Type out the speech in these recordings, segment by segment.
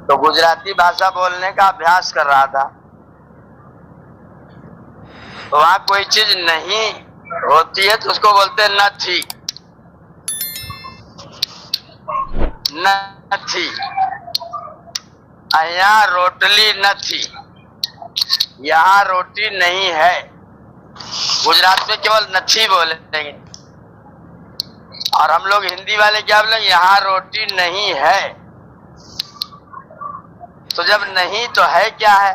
तो गुजराती भाषा बोलने का अभ्यास कर रहा था। तो वहां कोई चीज नहीं होती है तो उसको बोलते हैं न थी, न थी। यहाँ रोटली न थी, यहाँ रोटी नहीं है। गुजरात में केवल नथी बोलेंगे और हम लोग हिंदी वाले क्या बोलेंगे, यहाँ रोटी नहीं है। तो जब नहीं तो है क्या है?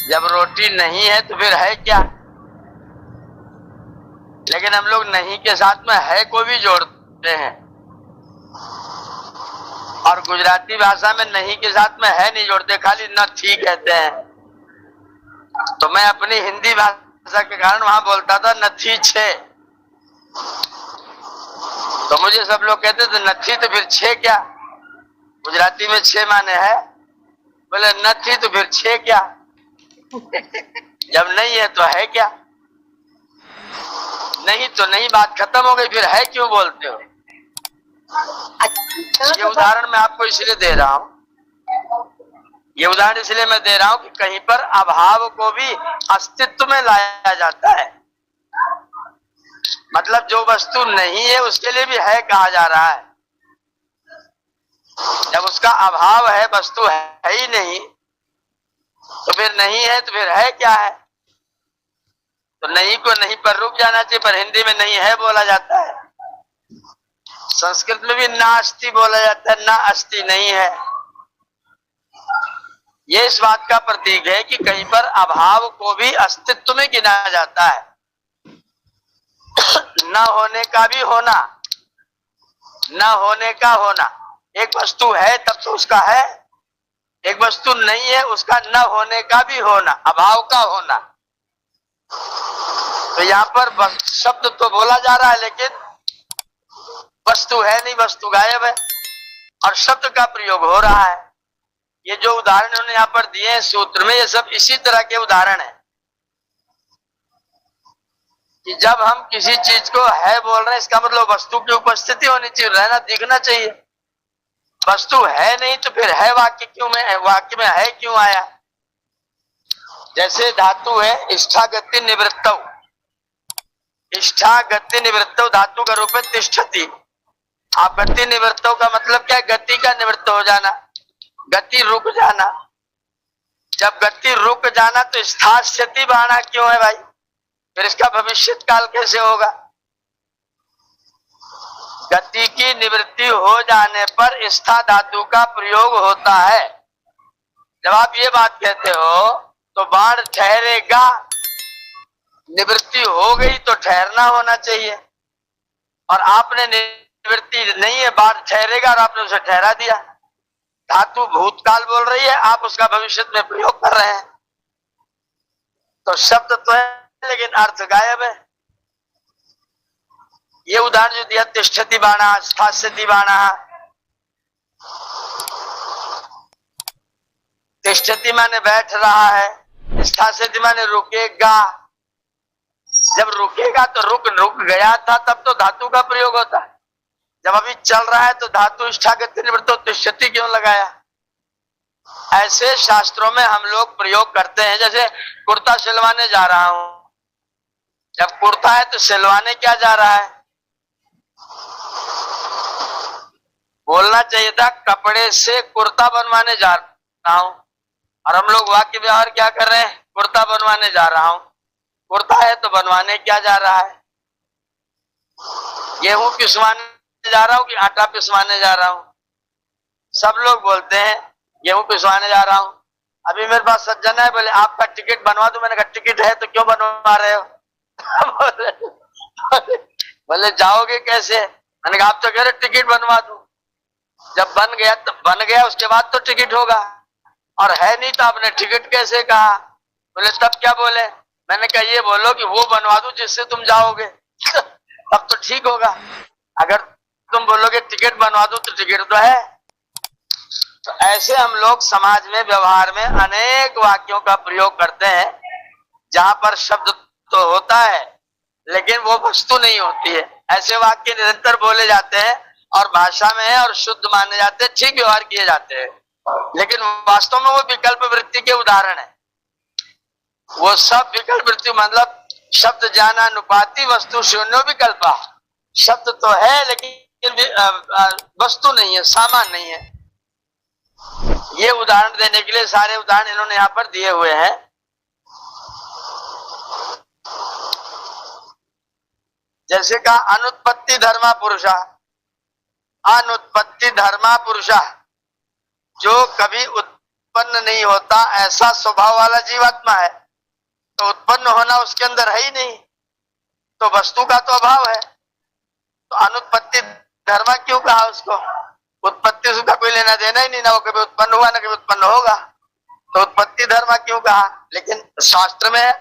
जब रोटी नहीं है तो फिर है क्या? लेकिन हम लोग नहीं के साथ में है को भी जोड़ते हैं और गुजराती भाषा में नहीं के साथ में है नहीं जोड़ते, खाली न थी कहते हैं। तो मैं अपनी हिंदी भाषा के कारण वहां बोलता था न थी छे। तो मुझे सब लोग कहते थे न थी तो फिर छे क्या? गुजराती में छे माने है, बोले न थी तो फिर छे क्या? जब नहीं है तो है क्या? नहीं तो नहीं, बात खत्म हो गई, फिर है क्यों बोलते हो? ये उदाहरण मैं आपको इसलिए दे रहा हूं, ये उदाहरण इसलिए मैं दे रहा हूं कि कहीं पर अभाव को भी अस्तित्व में लाया जाता है। मतलब जो वस्तु नहीं है उसके लिए भी है कहा जा रहा है। जब उसका अभाव है, वस्तु है ही नहीं, तो फिर नहीं है तो फिर है क्या है? तो नहीं को नहीं पर रुक जाना चाहिए, पर हिंदी में नहीं है बोला जाता है। संस्कृत में भी नास्ति बोला जाता है, ना अस्ति नहीं है। ये इस बात का प्रतीक है कि कहीं पर अभाव को भी अस्तित्व में गिना जाता है। न होने का भी होना, न होने का होना। एक वस्तु है तब तो उसका है, एक वस्तु नहीं है उसका न होने का भी होना, अभाव का होना। तो यहाँ पर शब्द तो बोला जा रहा है लेकिन वस्तु है नहीं, वस्तु गायब है और शब्द का प्रयोग हो रहा है। ये जो उदाहरण उन्होंने यहाँ पर दिए हैं सूत्र में, ये सब इसी तरह के उदाहरण है कि जब हम किसी चीज को है बोल रहे हैं, इसका मतलब वस्तु की उपस्थिति होनी चाहिए, रहना दिखना चाहिए। वस्तु है नहीं तो फिर है वाक्य क्यों में, वाक्य में है क्यों आया? जैसे धातु है इष्ठा गति निवृत्तौ, इष्ठा गति निवृत्तौ धातु का रूप है तिष्ठति। आप गति निवृत्तौ का मतलब क्या है? गति का निवृत्त हो जाना, गति रुक जाना। जब गति रुक जाना तो स्थास्यति बाणा क्यों है भाई? फिर इसका भविष्य काल कैसे होगा? गति की निवृत्ति हो जाने पर स्था धातु का प्रयोग होता है। जब आप ये बात कहते हो तो बाण ठहरेगा, निवृत्ति हो गई तो ठहरना होना चाहिए, और आपने निवृत्ति नहीं है, बाण ठहरेगा और आपने उसे ठहरा दिया। धातु भूतकाल बोल रही है, आप उसका भविष्य में प्रयोग कर रहे हैं। तो शब्द तो है लेकिन अर्थ गायब है। ये उदाहरण जो दिया तिष्ठति बाणा, स्थास्यति बाणा। तिष्ठति माने बैठ रहा है, स्थास्यति माने रुकेगा। जब रुकेगा तो रुक गया था तब तो धातु का प्रयोग होता है। जब अभी चल रहा है तो धातु इष्ठागति निवृत्तो तिष्ठति क्यों लगाया? ऐसे शास्त्रों में हम लोग प्रयोग करते हैं। जैसे कुर्ता सिलवाने जा रहा हूं, जब कुर्ता है तो सिलवाने क्या जा रहा है? बोलना चाहिए था कपड़े से कुर्ता बनवाने जा रहा हूं, और हम लोग वाक्य व्यवहार क्या कर रहे हैं? कुर्ता बनवाने जा रहा हूं। कुर्ता है तो बनवाने क्या जा रहा है? गेहूं पिसवाने जा रहा हूं कि आटा पिसवाने जा रहा हूं? सब लोग बोलते हैं गेहूं पिसवाने जा रहा हूं। अभी मेरे पास सज्जन है, बोले आपका टिकट बनवा दूं। मैंने कहा टिकट है तो क्यों बनवा रहे हो? बोले जाओगे कैसे? मैंने कहा आप तो कह रहे टिकट बनवा दूं। जब बन गया तो बन गया, उसके बाद तो टिकट होगा, और है नहीं तो आपने टिकट कैसे कहा? बोले तब क्या बोले? मैंने कहा ये बोलो कि वो बनवा दूं जिससे तुम जाओगे। तब तो ठीक होगा। अगर तुम बोलोगे टिकट बनवा दूं तो टिकट तो है। तो ऐसे हम लोग समाज में व्यवहार में अनेक वाक्यों का प्रयोग करते हैं जहां पर शब्द तो होता है लेकिन वो वस्तु नहीं होती है। ऐसे वाक्य निरंतर बोले जाते हैं और भाषा में है और शुद्ध माने जाते हैं, ठीक व्यवहार किए जाते हैं, लेकिन वास्तव में वो विकल्प वृत्ति के उदाहरण है। वो सब विकल्प वृत्ति मतलब शब्द ज्ञानानुपाती वस्तु शून्यो विकल्पा। शब्द तो है लेकिन वस्तु नहीं है, सामान नहीं है। ये उदाहरण देने के लिए सारे उदाहरण इन्होंने यहां पर दिए हुए हैं। जैसे कहा अनुत्पत्ति धर्मा पुरुषा, अनुत्पत्ति धर्मा पुरुषा, जो कभी उत्पन्न नहीं होता ऐसा स्वभाव वाला जीवात्मा है। तो उत्पन्न होना उसके अंदर है ही नहीं, तो वस्तु का तो अभाव है। तो अनुत्पत्ति धर्मा क्यों कहा उसको? उत्पत्ति उसका कोई लेना देना ही नहीं, ना वो कभी उत्पन्न हुआ ना कभी उत्पन्न होगा, तो उत्पत्ति धर्मा क्यों कहा? लेकिन शास्त्र में है,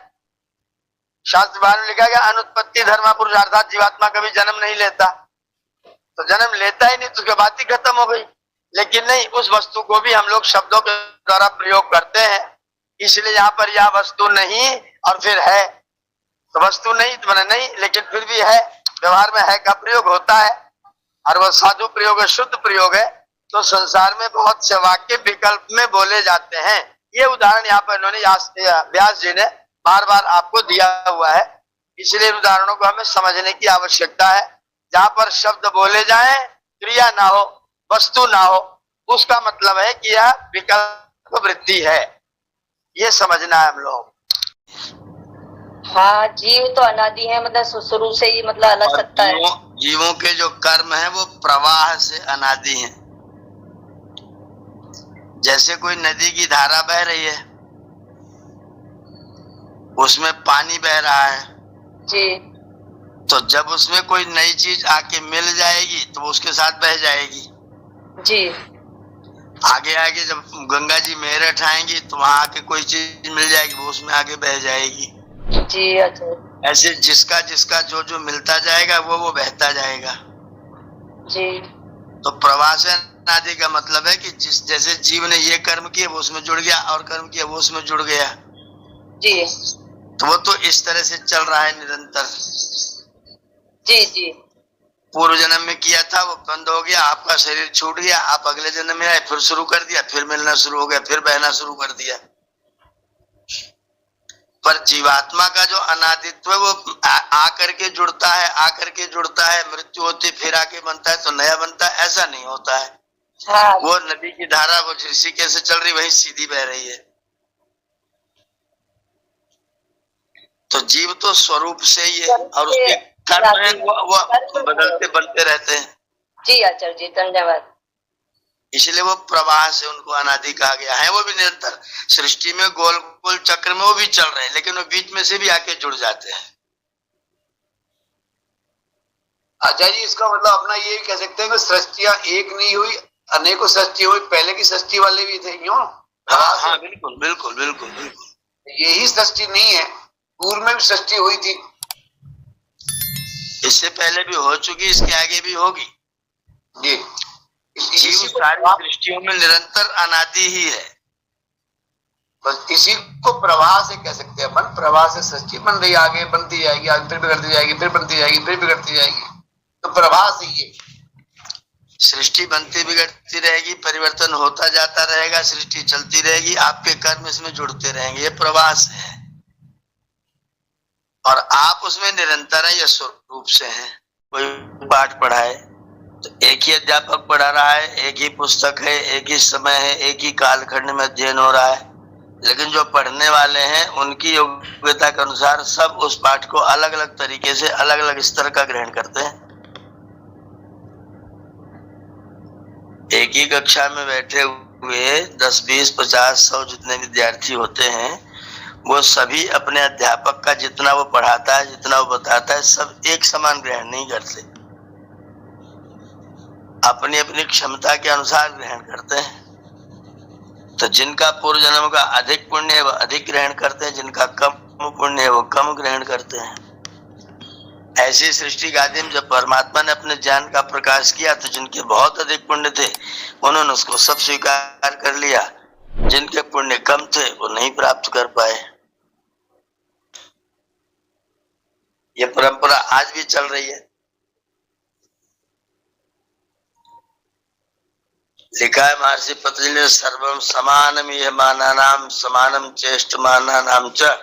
शास्त्र में लिखा गया अनुत्पत्ति धर्मा पुरुष, अर्थात जीवात्मा कभी जन्म नहीं लेता। तो जन्म लेता ही नहीं तो उसकी बात ही खत्म हो गई। लेकिन नहीं, उस वस्तु को भी हम लोग शब्दों के द्वारा प्रयोग करते हैं, इसलिए यहाँ पर यह वस्तु नहीं और फिर है। तो वस्तु नहीं तो मैंने नहीं, लेकिन फिर भी है, व्यवहार में है का प्रयोग होता है और वह साधु प्रयोग है, शुद्ध प्रयोग है। तो संसार में बहुत से वाक्य विकल्प में बोले जाते हैं। ये उदाहरण यहाँ पर इन्होंने व्यास जी ने बार बार आपको दिया हुआ है, इसलिए उदाहरणों को हमें समझने की आवश्यकता है। जहां पर शब्द बोले जाएं, क्रिया ना हो, वस्तु ना हो, उसका मतलब है कि यह विकल्प वृत्ति है। ये समझना है हम लोग। हाँ, जीव तो अनादि है, मतलब शुरू से ही मतलब अलग सत्ता है। जीवों के जो कर्म है वो प्रवाह से अनादि हैं। जैसे कोई नदी की धारा बह रही है, उसमें पानी बह रहा है जी, तो जब उसमें कोई नई चीज आके मिल जाएगी तो उसके साथ बह जाएगी जी। आगे आगे जब गंगा जी मेरठ आएंगी तो वहां आके कोई चीज मिल जाएगी, वो उसमें आगे बह जाएगी जी। अच्छा, ऐसे जिसका जिसका जो जो मिलता जाएगा वो बहता जाएगा जी। तो प्रवाह से अनादि का मतलब है कि जिस जैसे जीव ने ये कर्म किए वो उसमें जुड़ गया और कर्म किया वो उसमें जुड़ गया जी, तो वो तो इस तरह से चल रहा है निरंतर। जी जी। पूर्व जन्म में किया था वो बंद हो गया, आपका शरीर छूट गया, आप अगले जन्म में आए, फिर शुरू कर दिया, फिर मिलना शुरू हो गया, फिर बहना शुरू कर दिया। पर जीवात्मा का जो अनादित्व है वो आकर के जुड़ता है, आकर के जुड़ता है, मृत्यु होती फिर आके बनता है तो नया बनता है, ऐसा नहीं होता है। हाँ। वो नदी की धारा वो ऋषिकेश से चल रही वही सीधी बह रही है। तो जीव तो स्वरूप से ही है और उसके कर्म है वो बदलते बनते रहते हैं। जी आचार्य जी, धन्यवाद। इसलिए वो प्रवाह से उनको अनादि कहा गया है। वो भी निरंतर सृष्टि में गोल गोल चक्र में वो भी चल रहे हैं, लेकिन वो बीच में से भी आके जुड़ जाते हैं। आचार्य जी, इसका मतलब अपना ये कह सकते हैं कि सृष्टियां एक नहीं हुई, अनेकों सृष्टि हुई, पहले की सृष्टि वाले भी थे, क्यों? हाँ, बिल्कुल बिल्कुल बिल्कुल बिल्कुल। यही सृष्टि नहीं है, पूर्व में भी सृष्टि हुई थी, इससे पहले भी हो चुकी, इसके आगे भी होगी। जी। जीव सारी सृष्टियों में निरंतर अनादि ही है। बस इसी को प्रवाह से कह सकते हैं अपन। प्रवाह से सृष्टि बन रही, आगे बनती जाएगी, आगे फिर बिगड़ती जाएगी, फिर बनती जाएगी, फिर बिगड़ती जाएगी। तो प्रवाह से ये सृष्टि बनती बिगड़ती रहेगी, परिवर्तन होता जाता रहेगा, सृष्टि चलती रहेगी, आपके कर्म इसमें जुड़ते रहेंगे, ये प्रवाह से है। और आप उसमें निरंतर है, यह स्वरूप से है। कोई पाठ पढ़ाए तो एक ही अध्यापक पढ़ा रहा है, एक ही पुस्तक है, एक ही समय है, एक ही कालखंड में अध्ययन हो रहा है, लेकिन जो पढ़ने वाले हैं उनकी योग्यता के अनुसार सब उस पाठ को अलग अलग तरीके से अलग अलग स्तर का ग्रहण करते हैं। एक ही कक्षा में बैठे हुए 10, 20, 50, 100 जितने विद्यार्थी होते हैं, वो सभी अपने अध्यापक का जितना वो पढ़ाता है, जितना वो बताता है, सब एक समान ग्रहण नहीं करते, अपनी अपनी क्षमता के अनुसार ग्रहण करते हैं। तो जिनका पूर्व जन्म का अधिक पुण्य है वो अधिक ग्रहण करते हैं, जिनका कम पुण्य है वो कम ग्रहण करते हैं। ऐसी सृष्टि का आदिम जब परमात्मा ने अपने ज्ञान का प्रकाश किया तो जिनके बहुत अधिक पुण्य थे उन्होंने उसको सब स्वीकार कर लिया, जिनके पुण्य कम थे वो नहीं प्राप्त कर पाए। ये परंपरा आज भी चल रही है। लिखा है महर्षि पतंजलि ने, सर्वम समानम यह मानानाम समानम चेष्ट मानानाम च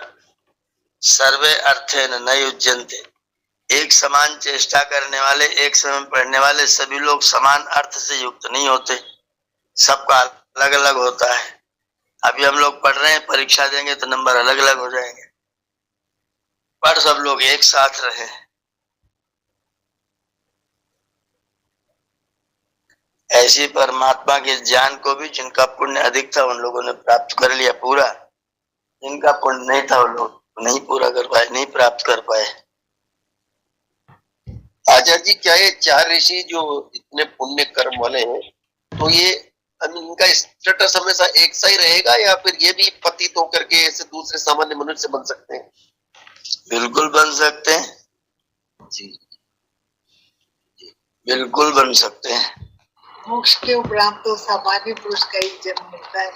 सर्वे अर्थे न युज्यन्ते। एक समान चेष्टा करने वाले, एक समय पढ़ने वाले सभी लोग समान अर्थ से युक्त नहीं होते, सबका अलग अलग होता है। अभी हम लोग पढ़ रहे हैं, परीक्षा देंगे तो नंबर अलग अलग हो जाएंगे, पर सब लोग एक साथ रहे। ऐसी परमात्मा के ज्ञान को भी जिनका पुण्य अधिक था उन लोगों ने प्राप्त कर लिया पूरा, जिनका पुण्य नहीं था वो लोग नहीं पूरा कर पाए, नहीं प्राप्त कर पाए। आचार्य जी, क्या ये चार ऋषि जो इतने पुण्य कर्म वाले हैं, तो ये इनका स्टेटस हमेशा एक सा ही रहेगा या फिर ये भी पतित होकर के ऐसे दूसरे सामान्य मनुष्य बन सकते हैं? बिल्कुल बन सकते हैं जी, बिल्कुल बन सकते हैं। मोक्ष के उपरांत तो सामान्य पुरुष का ही जन्म मिलता है।